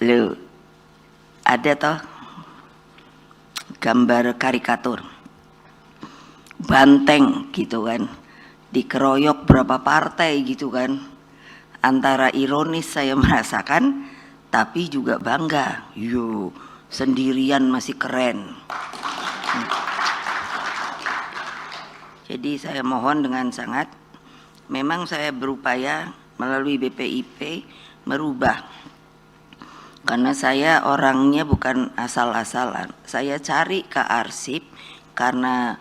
Lu ada toh gambar karikatur banteng gitu kan, dikeroyok berapa partai gitu kan. Antara ironis saya merasakan, tapi juga bangga. Yo, sendirian masih keren. Jadi saya mohon dengan sangat, memang saya berupaya melalui BPIP merubah. Karena saya orangnya bukan asal-asalan. Saya cari ke arsip karena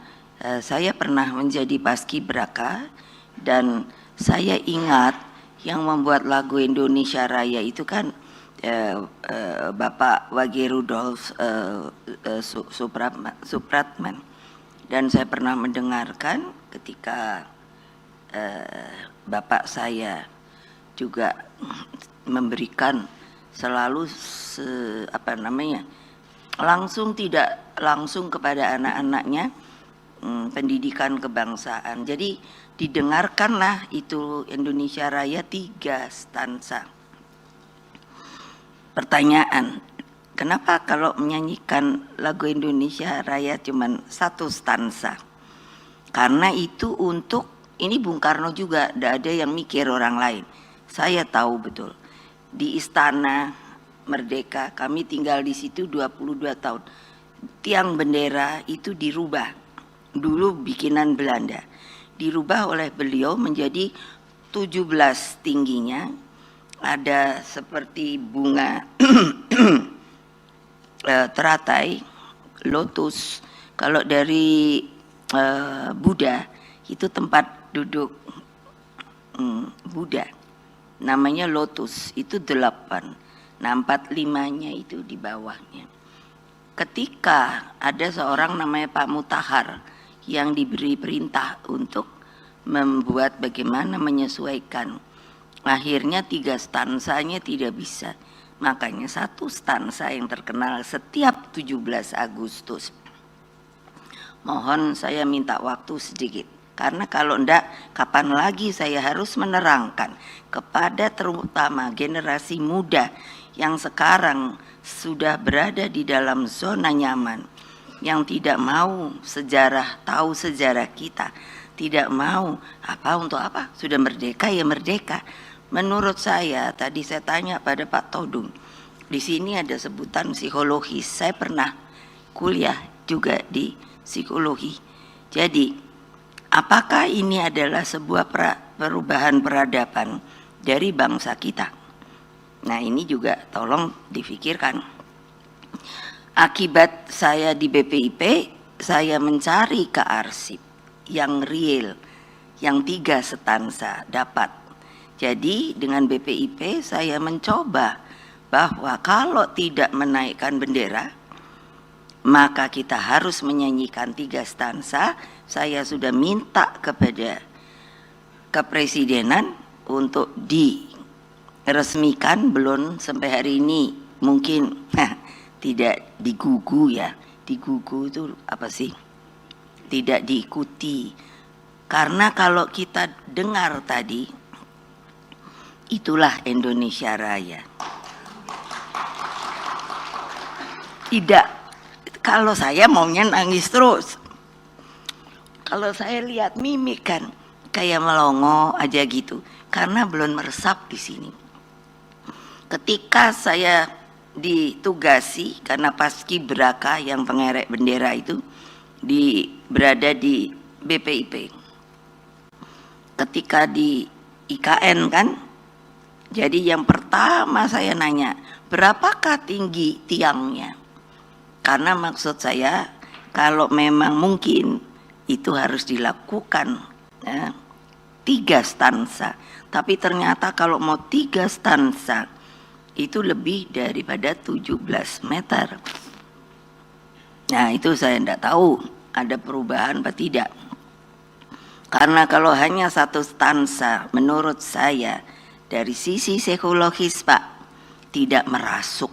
saya pernah menjadi paskibraka dan saya ingat yang membuat lagu Indonesia Raya itu kan Bapak Wage Rudolf Supratman. Dan saya pernah mendengarkan ketika Bapak saya juga memberikan selalu langsung tidak langsung kepada anak-anaknya pendidikan kebangsaan. Jadi didengarkanlah itu Indonesia Raya 3 stansa. Pertanyaan, kenapa kalau menyanyikan lagu Indonesia Raya cuman 1 stansa? Karena itu untuk, ini Bung Karno juga, tidak ada yang mikir orang lain. Saya tahu betul. Di Istana Merdeka, kami tinggal di situ 22 tahun. Tiang bendera itu dirubah. Dulu bikinan Belanda. Dirubah oleh beliau menjadi 17 tingginya. Ada seperti bunga teratai, lotus. Kalau dari Buddha itu tempat duduk Buddha, namanya lotus, itu 8. Nah 45-nya itu di bawahnya. Ketika ada seorang namanya Pak Mutahar yang diberi perintah untuk membuat bagaimana menyesuaikan, akhirnya 3 stansanya tidak bisa. Makanya 1 stansa yang terkenal setiap 17 Agustus. Mohon saya minta waktu sedikit. Karena kalau enggak, kapan lagi saya harus menerangkan kepada terutama generasi muda yang sekarang sudah berada di dalam zona nyaman, yang tidak mau sejarah, tahu sejarah kita, tidak mau untuk apa, sudah merdeka ya merdeka. Menurut saya, tadi saya tanya pada Pak Todung, di sini ada sebutan psikologis. Saya pernah kuliah juga di psikologi. Jadi, apakah ini adalah sebuah perubahan peradaban dari bangsa kita? Nah, ini juga tolong difikirkan. Akibat saya di BPIP, saya mencari ke arsip yang real, yang 3 stansa dapat. Jadi dengan BPIP saya mencoba bahwa kalau tidak menaikkan bendera, maka kita harus menyanyikan 3 stansa. Saya sudah minta kepada kepresidenan untuk diresmikan, belum sampai hari ini mungkin tidak digugu ya. Digugu itu apa sih? Tidak diikuti. Karena kalau kita dengar tadi, itulah Indonesia Raya. Tidak, kalau saya maunya nangis terus. Kalau saya lihat mimik kan, kayak melongo aja gitu. Karena belum meresap di sini. Ketika saya ditugasi, karena paskibraka yang pengerek bendera itu, berada di BPIP. Ketika di IKN kan, jadi yang pertama saya nanya, berapakah tinggi tiangnya? Karena maksud saya, kalau memang mungkin itu harus dilakukan 3 stansa. Tapi ternyata kalau mau 3 stansa, itu lebih daripada 17 meter. Nah itu saya tidak tahu ada perubahan atau tidak. Karena kalau hanya 1 stansa, menurut saya, dari sisi psikologis Pak, tidak merasuk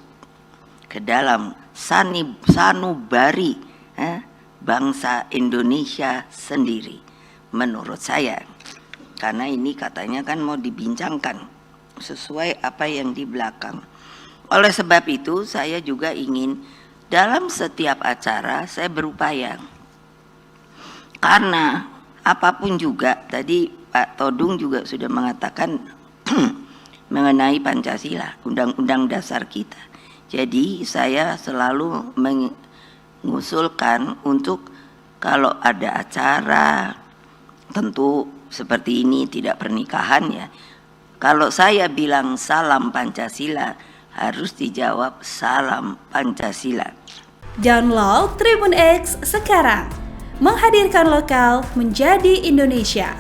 ke dalam sanubari bangsa Indonesia sendiri, menurut saya. Karena ini katanya kan mau dibincangkan sesuai apa yang di belakang. Oleh sebab itu saya juga ingin dalam setiap acara saya berupaya, karena apapun juga, tadi Pak Todung juga sudah mengatakan mengenai Pancasila, Undang-Undang Dasar kita. Jadi saya selalu mengusulkan untuk kalau ada acara, tentu seperti ini tidak pernikahan ya, kalau saya bilang salam Pancasila, harus dijawab salam Pancasila. Download Tribun X sekarang, menghadirkan lokal menjadi Indonesia.